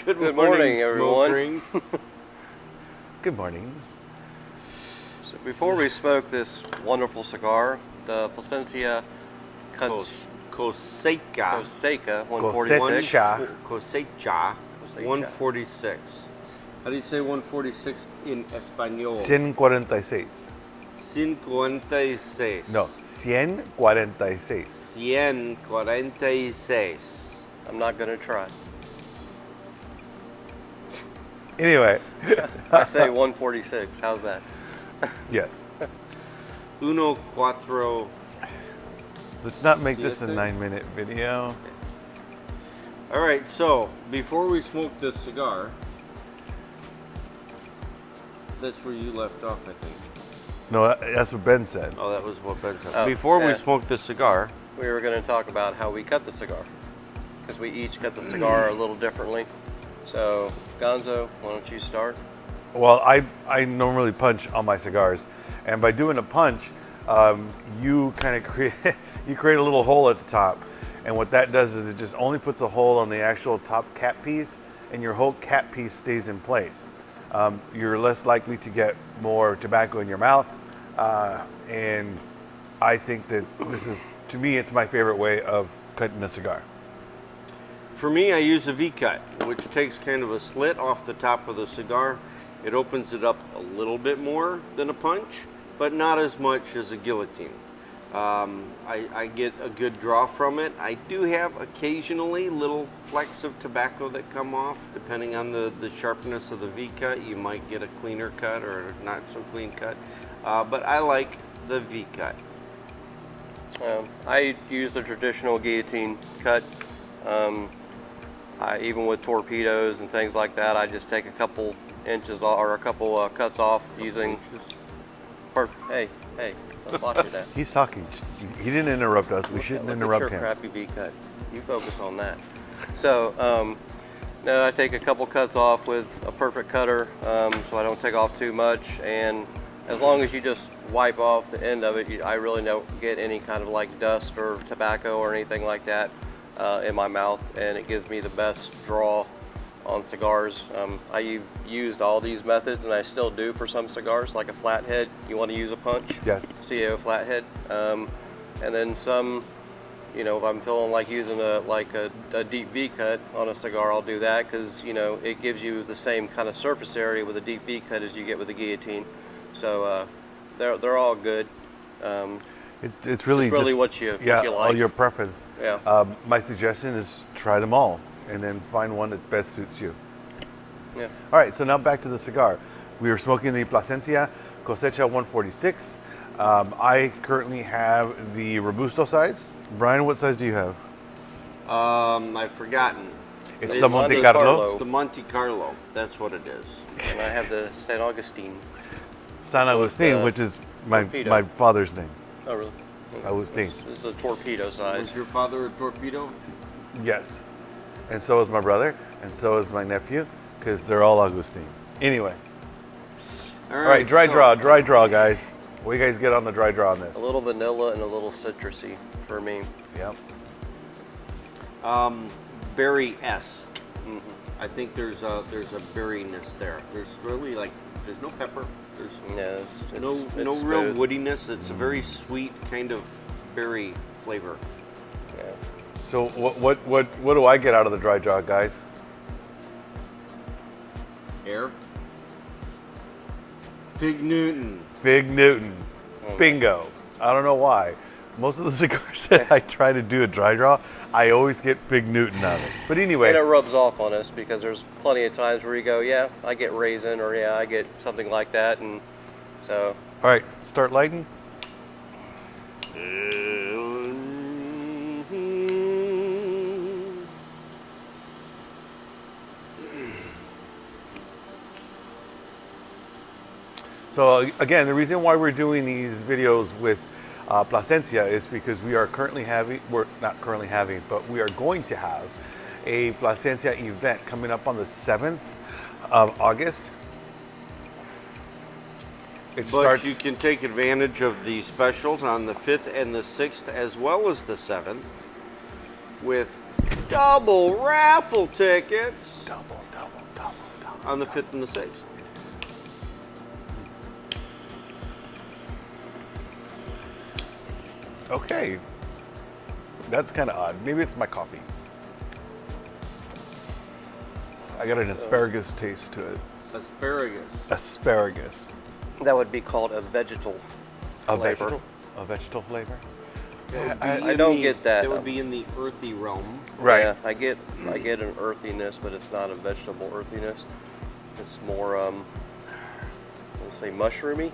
Good morning, everyone. Good morning. So before we smoke this wonderful cigar, the Plasencia Cosecha. Cosecha 146. Cosecha 146. How do you say 146 in Espanol? 146. 146. No, 146. 146. I'm not going to try. Anyway. I say 146. How's that? Yes. Uno cuatro. Let's not make this a 9-minute video. All right, so before we smoke this cigar, that's where you left off, I think. No, that's what Ben said. Oh, that was what Ben said. Oh, before we yeah. smoke this cigar, We were going to talk about how we cut the cigar, because we each cut the cigar a little differently. So, Gonzo, why don't you start? Well, I normally punch on my cigars, and by doing a punch, you kind of create a little hole at the top, and what that does is it just only puts a hole on the actual top cap piece, and your whole cap piece stays in place. You're less likely to get more tobacco in your mouth, and I think that this is, to me, it's my favorite way of cutting a cigar. for me, I use a V-cut, which takes kind of a slit off the top of the cigar. It opens it up a little bit more than a punch, but not as much as a guillotine. I get a good draw from it. I do have occasionally little flecks of tobacco that come off. Depending on the sharpness of the V-cut, you might get a cleaner cut or a not so clean cut. But I like the V-cut. I use the traditional guillotine cut. Even with torpedoes and things like that, I just take a couple inches or a couple cuts off using. Hey, let's watch it. He's talking. He didn't interrupt us. We shouldn't interrupt your him. Crappy V cut. You focus on that. So, no, I take a couple cuts off with a perfect cutter, so I don't take off too much. And as long as you just wipe off the end of it, I really don't get any kind of like dust or tobacco or anything like that in my mouth, and it gives me the best draw on cigars. I've used all these methods, and I still do for some cigars, like a flathead. You want to use a punch? Yes. CO flathead. And then some, you know, if I'm feeling like using a deep V cut on a cigar, I'll do that, because, you know, it gives you the same kind of surface area with a deep V cut as you get with a guillotine. So they're all good. It's really just what you like. All your preference. Yeah. My suggestion is try them all, and then find one that best suits you. Yeah. All right, so now back to the cigar. We were smoking the Plasencia Cosecha 146. I currently have the Robusto size. Brian, what size do you have? I've forgotten. It's the Monte Carlo. It's the Monte Carlo. That's what it is. And I have the San Augustine. San So Agustin, it's which is my torpedo. father's name. Oh, really? Agustin. This is a torpedo size. Was your father a torpedo? Yes. And so is my brother, and so is my nephew, because they're all Agustin. Anyway. All right, dry draw, guys. What do you guys get on the dry draw on this? A little vanilla and a little citrusy for me. Yep. Berry-esque. I think there's a berryness there. There's really there's no pepper. There's no it's real smooth. woodiness. It's a very sweet kind of berry flavor. Yeah. So what do I get out of the dry draw, guys? Air. Fig Newton. Fig Newton. Bingo. I don't know why. Most of the cigars that I try to do a dry draw, I always get Fig Newton out of it. But anyway. And it rubs off on us, because there's plenty of times where you go, yeah, I get raisin, or yeah, I get something like that, and so. All right, start lighting. So again, the reason why we're doing these videos with Plasencia is because we are currently having, we're not currently having, but we are going to have a Plasencia event coming up on the 7th of August. But you can take advantage of the specials on the 5th and the 6th as well as the 7th with double raffle tickets. Double. on the 5th and the 6th. Okay. That's kind of odd. Maybe it's my coffee. I got an asparagus taste to it. Asparagus. Asparagus. That would be called a vegetal A flavor. vegetal? A vegetal flavor? I don't get that. That would be in the earthy realm. Right. Yeah, I get an earthiness, but it's not a vegetable earthiness. It's more, let's say, mushroomy.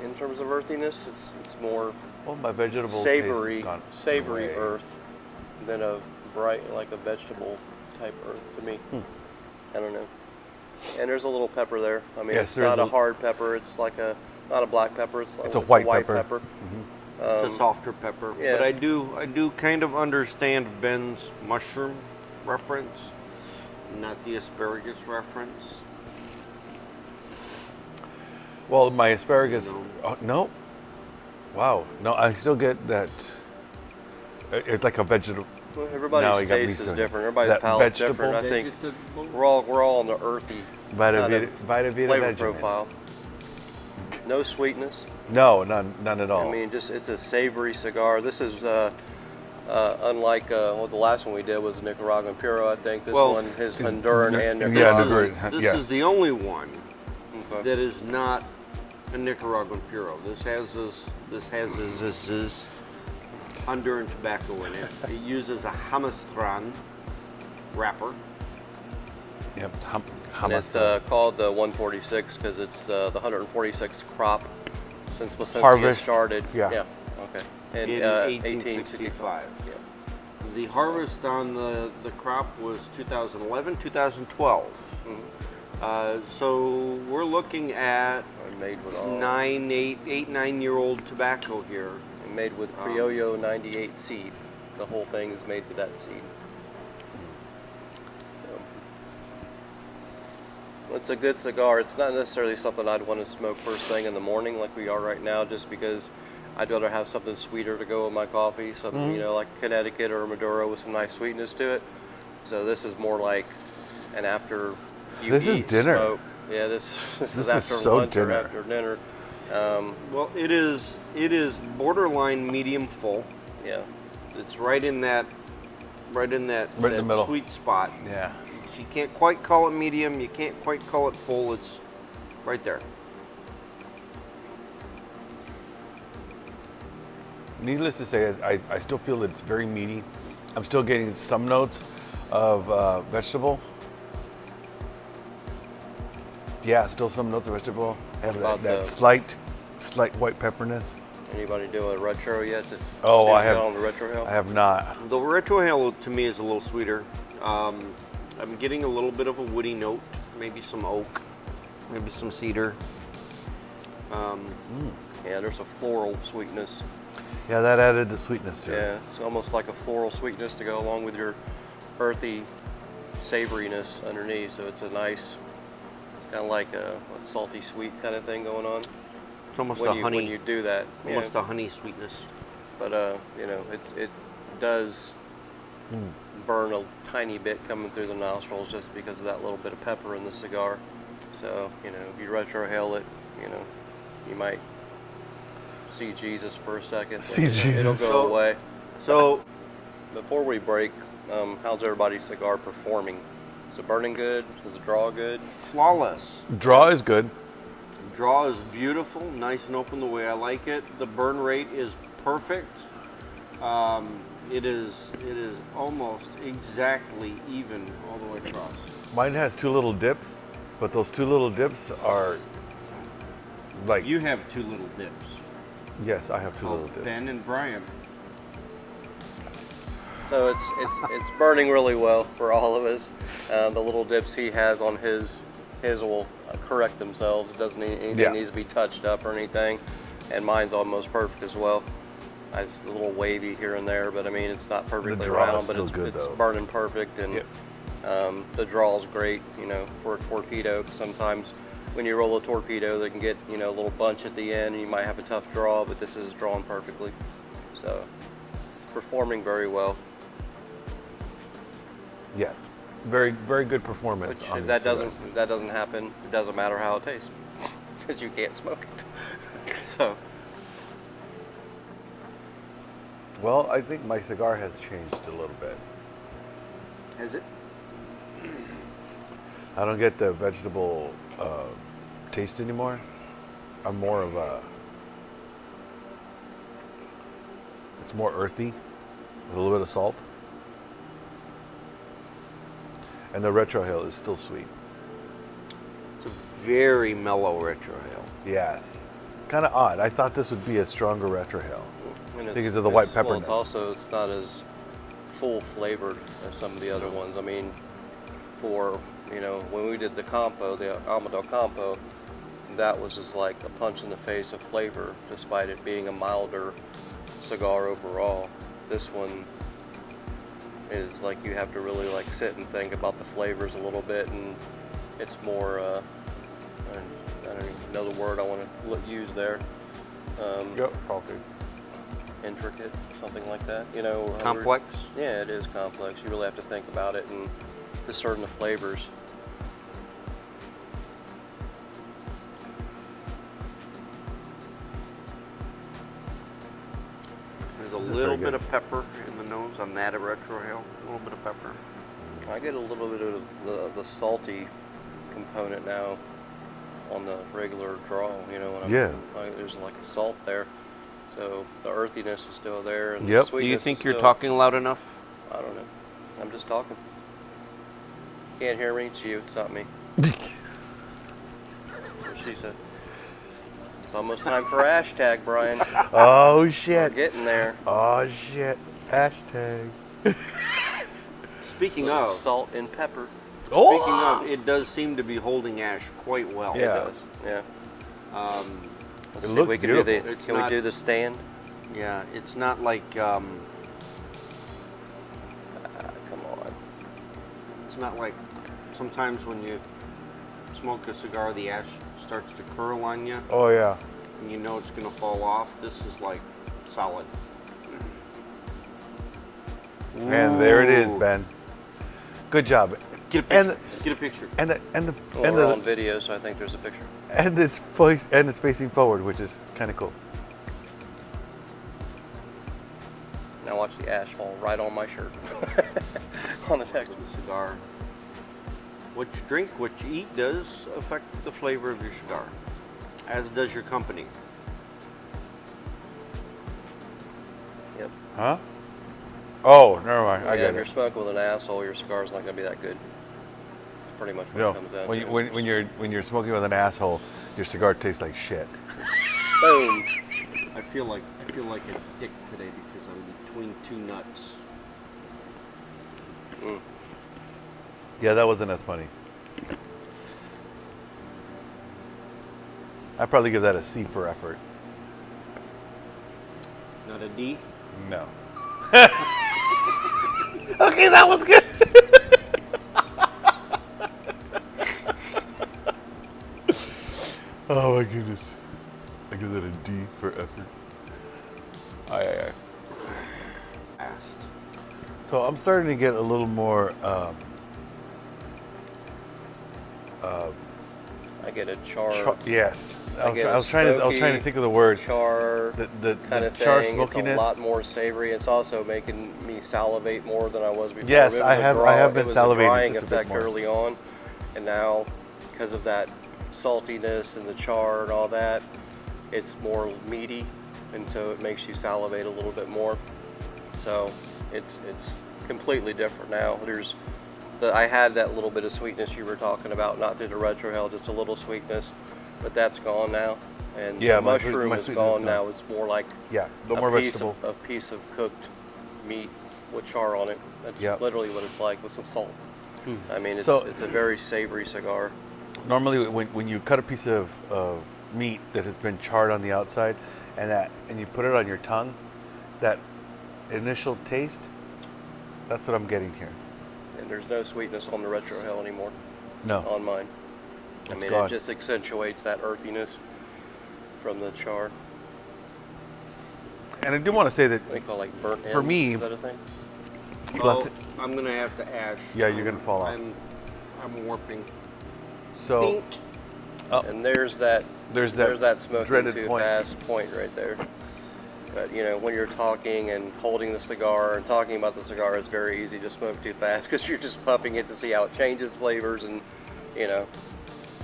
In terms of earthiness, it's more Well, my vegetable savory, taste has gone savory away. earth than a bright, like a vegetable type earth to me. I don't know. And there's a little pepper there. I mean, Yes, it's there's not a a- hard pepper. It's like not a black pepper. It's a white pepper. pepper. It's a softer pepper. yeah. But I do kind of understand Ben's mushroom reference, not the asparagus reference. Well, my asparagus. No. Oh, no. Wow. No, I still get that. It's like a vegetable. Well, Now you everybody's got me taste is so- different. Everybody's that palate's vegetable- different. I think Vegetable? we're all on the earthy Vita kind Vita, of Vita Vita flavor Vegemin. profile. No sweetness. No, none at all. I mean, just it's a savory cigar. This is unlike the last one we did was Nicaraguan Puro. I think this Well, one is is- Honduran and yeah, Nicaraguan. Honduran. This yes. is the only one Okay. that is not a Nicaraguan Puro. This has this Honduran tobacco in it. It uses a Jamastran wrapper. Yep. And it's called the 146 because it's the 146th crop since Plasencia Harvest. started. Yeah. Okay. And In 1865. 1865. Yeah. The harvest on the crop was 2011, 2012. So we're looking at Made with all. 9-year-old tobacco here. And made with Criollo 98 seed. The whole thing is made with that seed. So, well, it's a good cigar. It's not necessarily something I'd want to smoke first thing in the morning like we are right now, just because I'd rather have something sweeter to go with my coffee. Something, you know, like Connecticut or Maduro with some nice sweetness to it. So this is more like an after you This is eat dinner. smoke. Yeah, this is is after so lunch dinner. or after dinner. Well, it is borderline medium full. Yeah. It's right in that Right in the middle. sweet spot. Yeah. So you can't quite call it medium. You can't quite call it full. It's right there. Needless to say, I still feel that it's very meaty. I'm still getting some notes of vegetable. Yeah, still some notes of vegetable. I have About that the- slight white pepperness. Anybody doing a retro yet? Oh, I have. On the retro hill? I have not. The retrohale to me is a little sweeter. I'm getting a little bit of a woody note, maybe some oak, maybe some cedar. Yeah, there's a floral sweetness. Yeah, that added the sweetness to it. Yeah, it's almost like a floral sweetness to go along with your earthy savoriness underneath. So it's a nice, kind of like a salty sweet kind of thing going on It's almost when a you honey, when you do that. Yeah. almost a honey sweetness. But you know, it does burn a tiny bit coming through the nostrils just because of that little bit of pepper in the cigar. So you know, if you retrohale it, you know, you might see Jesus for a second. See It'll Jesus. go So- away. So Before we break, how's everybody's cigar performing? Is it burning good? Is it draw good? flawless. Draw is good. Draw is beautiful, nice and open the way I like it. The burn rate is perfect. It is almost exactly even all the way across. Mine has two little dips, but those two little dips are like, You have two little dips. yes, I have two little Oh, dips. Ben and Brian. So it's burning really well for all of us. The little dips he has on his will correct themselves. It doesn't need anything Yeah. needs to be touched up or anything. And mine's almost perfect as well. It's a little wavy here and there, but I mean it's not perfectly draw is round, but still it's good, it's though. burning perfect, and Yep. the draw's great. You know, for a torpedo, 'cause sometimes when you roll a torpedo, they can get a little bunch at the end, and you might have a tough draw. But this is drawn perfectly, so it's performing very well. Yes. very, very good performance. Which on if these that doesn't happen, it doesn't matter how it tastes, because you can't smoke it. So. Well, I think my cigar has changed a little bit. Has it? I don't get the vegetable taste anymore. I'm more of a. It's more earthy, with a little bit of salt. And the retrohale is still sweet. It's a very mellow retrohale. Yes. Kind of odd. I thought this would be a stronger retrohale. And Because of the white well, pepperness. it's not as full flavored as some of the other ones. I mean, when we did the compo, the Amador compo, that was just like a punch in the face of flavor, despite it being a milder cigar overall. This one is like you have to really like sit and think about the flavors a little bit, and it's more I don't even know the word I want to use there. Yep, probably. Intricate, something like that. Complex? Yeah, it is complex. You really have to think about it and discern the flavors. There's a little bit of pepper in the nose on that retrohale. A little bit of pepper. I get a little bit of the salty component now on the regular draw. There's like a salt there. So the earthiness is still there, and the Yep. sweetness Do you is think you're still- talking loud enough? I don't know. I'm just talking. Can't hear me. It's you. It's not me. That's what she said. It's almost time for hashtag, Brian. Oh We're shit. getting there. Oh shit. Hashtag. Speaking Little of, salt and pepper. speaking of, it does seem to be holding ash quite well. Yeah. It does. Yeah. Let's It see if looks we can beautiful. It's can we not- do the stand? Yeah, it's not like Come on. it's not like sometimes when you smoke a cigar, the ash starts to curl on you, Oh yeah. and you know it's gonna fall off. This is like solid. And there it is, Ooh. Ben. Good job. Get a picture. And Get a picture. and the and the Well, and we're on the video, so I think there's a picture. and it's facing forward, which is kind of cool. Now watch the ash fall right on my shirt. On the text. The cigar. What you drink, what you eat does affect the flavor of your cigar, as does your company. Yep. Huh? Oh, never mind. I Yeah, get if you're it. smoking with an asshole, your cigar's not gonna be that good. It's pretty much what No, it comes down when, to. you, when you're smoking with an asshole, your cigar tastes like shit. Boom. I feel like a dick today because I'm between two nuts. Yeah, that wasn't as funny. I'd probably give that a C for effort. Not a D. No. Okay, that was good. Oh my goodness. I give that a D for effort. Aye. Asked. So I'm starting to get a little more I get a char, yes. I get a was trying to smoky think of the word. char The kind of char thing. It's a smokiness. lot more savory. It's also making me salivate more than I was before. Yes, It was I a have been it was salivating a drying just a bit effect more. early on, and now because of that saltiness and the char and all that, it's more meaty, and so it makes you salivate a little bit more. So it's completely different now. I had that little bit of sweetness you were talking about, not through the retrohale, just a little sweetness, but that's gone now. And Yeah, the my mushroom is sweetness is gone gone. now. It's more like Yeah, no a more piece vegetable. of a piece of cooked meat with char on it. That's Yep. literally what it's like with some salt. I mean, it's So- it's a very savory cigar. Normally, when you cut a piece of meat that has been charred on the outside, and you put it on your tongue, that initial taste, that's what I'm getting here. And there's no sweetness on the retrohale anymore No, on mine. I It's mean, gone. it just accentuates that earthiness from the char. and I do want to say that They call it like burnt For ends. me- Is that a thing? Plus, I'm gonna have to ash. Yeah, you're gonna fall off. I'm warping. so Pink. And there's that smoking dreaded too point. fast point right there. But you know, when you're talking and holding the cigar and talking about the cigar, it's very easy to smoke too fast because you're just puffing it to see how it changes flavors and, you know,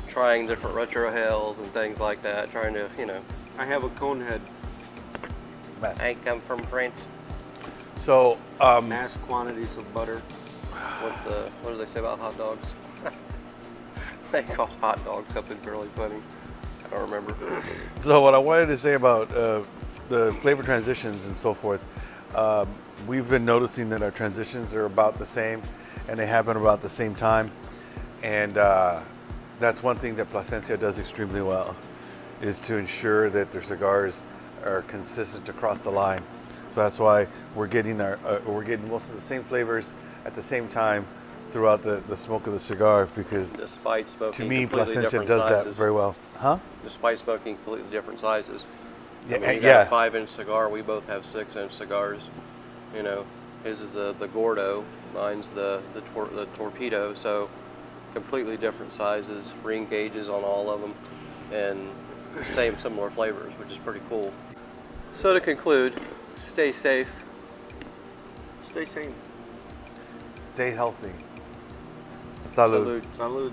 trying different retrohales and things like that. Trying to, you know, I have a cone head. Mess. I come from France. So Mass quantities of butter. What do they say about hot dogs? They call hot dogs something really funny. I don't remember. So what I wanted to say about the flavor transitions and so forth, we've been noticing that our transitions are about the same, and they happen about the same time, and that's one thing that Plasencia does extremely well, is to ensure that their cigars are consistent across the line. So that's why we're getting most of the same flavors at the same time throughout the smoke of the cigar, because Despite to smoking me completely Plasencia different does sizes. that very well. Huh? Despite smoking completely different sizes. Yeah, I mean, you got yeah. a 5-inch cigar. We both have 6-inch cigars. You know, his is the Gordo. Mine's the Torpedo. So completely different sizes, ring gauges on all of them, and similar flavors, which is pretty cool. So to conclude, stay safe. Stay sane. Stay healthy. Salud. Salud. Salud.